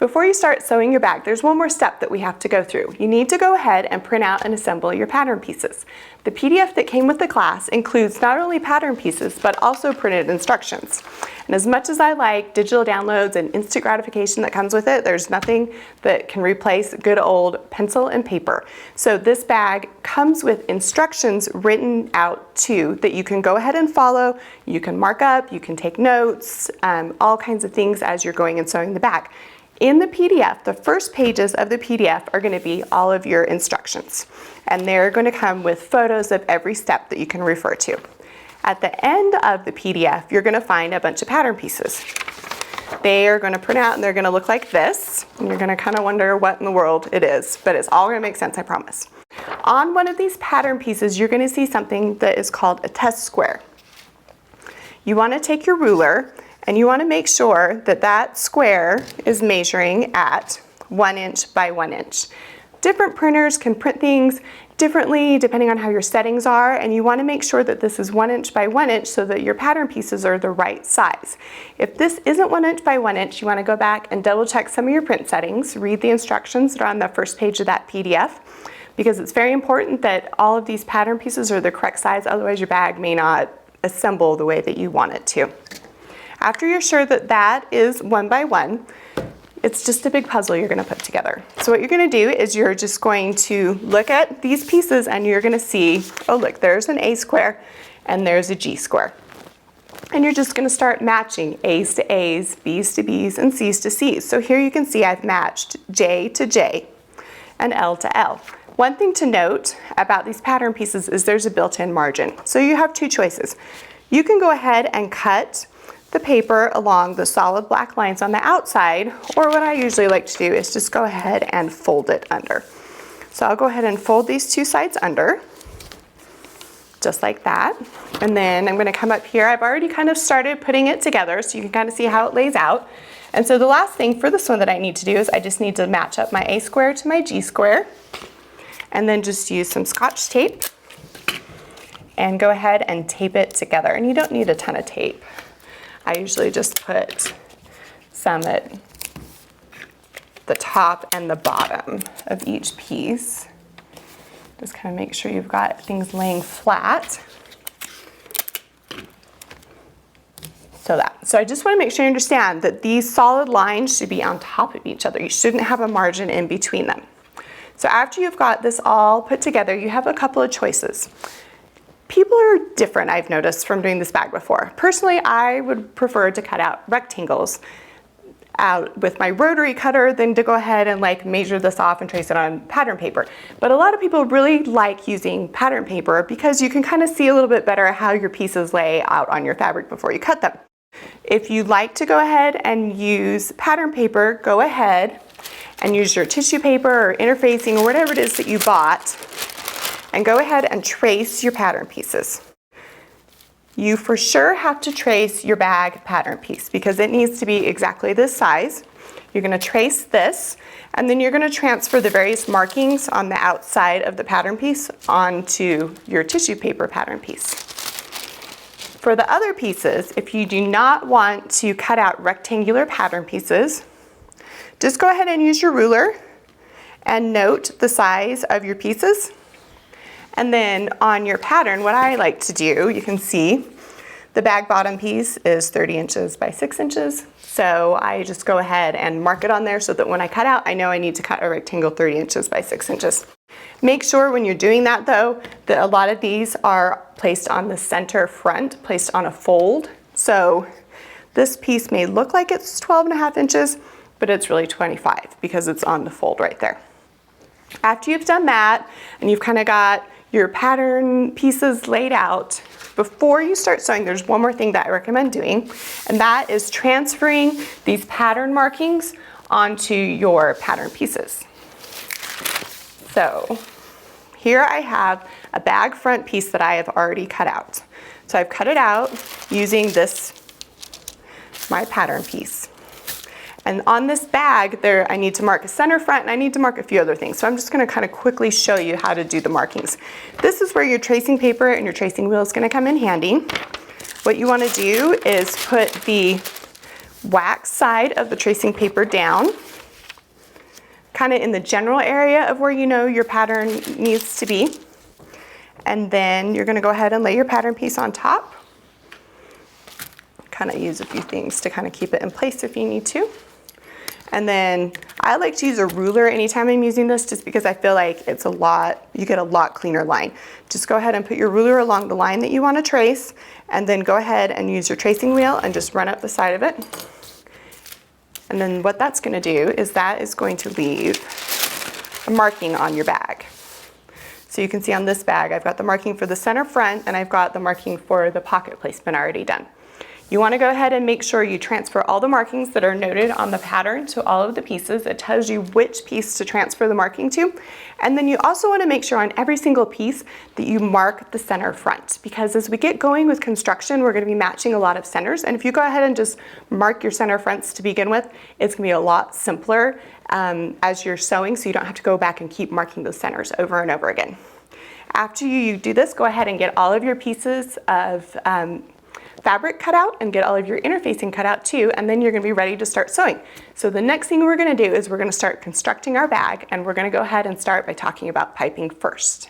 Before you start sewing your bag, there's one more step that we have to go through. You need to go ahead and print out and assemble your pattern pieces. The PDF that came with the class includes not only pattern pieces, but also printed instructions. And as much as I like digital downloads and instant gratification that comes with it, there's nothing that can replace good old pencil and paper. So this bag comes with instructions written out too that you can go ahead and follow. You can mark up, you can take notes, all kinds of things as you're going and sewing the bag. In the PDF, the first pages of the PDF are going to be all of your instructions, and they're going to come with photos of every step that you can refer to. At the end of the PDF, you're going to find a bunch of pattern pieces. They are going to print out and they're going to look like this, and you're going to kind of wonder what in the world it is, but it's all going to make sense, I promise. On one of these pattern pieces, you're going to see something that is called a test square. You want to take your ruler and you want to make sure that that square is measuring at 1 inch by 1 inch. Different printers can print things differently depending on how your settings are, and you want to make sure that this is 1 inch by 1 inch so that your pattern pieces are the right size. If this isn't 1 inch by 1 inch, you want to go back and double check some of your print settings, read the instructions that are on the first page of that PDF, because it's very important that all of these pattern pieces are the correct size, otherwise your bag may not assemble the way that you want it to. After you're sure that that is 1 by 1, it's just a big puzzle you're going to put together. So what you're going to do is you're just going to look at these pieces and you're going to see, oh look, there's an A square and there's a G square. And you're just going to start matching A's to A's, B's to B's, and C's to C's. So here you can see I've matched J to J and L to L. One thing to note about these pattern pieces is there's a built-in margin. So you have two choices. You can go ahead and cut the paper along the solid black lines on the outside, or what I usually like to do is just go ahead and fold it under. So I'll go ahead and fold these two sides under, just like that. And then I'm going to come up here. I've already kind of started putting it together so you can kind of see how it lays out. And so the last thing for this one that I need to do is I just need to match up my A square to my G square, and then just use some Scotch tape and go ahead and tape it together. And you don't need a ton of tape. I usually just put some at the top and the bottom of each piece. Just kind of make sure you've got things laying flat. So I just want to make sure you understand that these solid lines should be on top of each other. You shouldn't have a margin in between them. So after you've got this all put together, you have a couple of choices. People are different, I've noticed, from doing this bag before. Personally, I would prefer to cut out rectangles out with my rotary cutter than to go ahead and like measure this off and trace it on pattern paper. But a lot of people really like using pattern paper because you can kind of see a little bit better how your pieces lay out on your fabric before you cut them. If you'd like to go ahead and use pattern paper, go ahead and use your tissue paper or interfacing or whatever it is that you bought, and go ahead and trace your pattern pieces. You for sure have to trace your bag pattern piece because it needs to be exactly this size. You're going to trace this, and then you're going to transfer the various markings on the outside of the pattern piece onto your tissue paper pattern piece. For the other pieces, if you do not want to cut out rectangular pattern pieces, just go ahead and use your ruler and note the size of your pieces. And then on your pattern, what I like to do, you can see the bag bottom piece is 30 inches by 6 inches. So I just go ahead and mark it on there so that when I cut out, I know I need to cut a rectangle 30 inches by 6 inches. Make sure when you're doing that though, that a lot of these are placed on the center front, placed on a fold. So this piece may look like it's 12.5 inches, but it's really 25 because it's on the fold right there. After you've done that and you've kind of got your pattern pieces laid out, before you start sewing, there's one more thing that I recommend doing, and that is transferring these pattern markings onto your pattern pieces. So here I have a bag front piece that I have already cut out. So I've cut it out using this, my pattern piece. And on this bag, I need to mark a center front and I need to mark a few other things. So I'm just going to kind of quickly show you how to do the markings. This is where your tracing paper and your tracing wheel is going to come in handy. What you want to do is put the wax side of the tracing paper down kind of in the general area of where you know your pattern needs to be. And then you're going to go ahead and lay your pattern piece on top. Kind of use a few things to kind of keep it in place if you need to. And then I like to use a ruler anytime I'm using this, just because I feel like it's you get a lot cleaner line. Just go ahead and put your ruler along the line that you want to trace, and then go ahead and use your tracing wheel and just run up the side of it. And then what that's going to do is that is going to leave a marking on your bag. So you can see on this bag, I've got the marking for the center front, and I've got the marking for the pocket placement already done. You want to go ahead and make sure you transfer all the markings that are noted on the pattern to all of the pieces. It tells you which piece to transfer the marking to. And then you also want to make sure on every single piece that you mark the center front, because as we get going with construction, we're going to be matching a lot of centers. And if you go ahead and just mark your center fronts to begin with, it's going to be a lot simpler as you're sewing, so you don't have to go back and keep marking those centers over and over again. After you do this, go ahead and get all of your pieces of fabric cut out and get all of your interfacing cut out too, and then you're going to be ready to start sewing. So the next thing we're going to do is we're going to start constructing our bag, and we're going to go ahead and start by talking about piping first.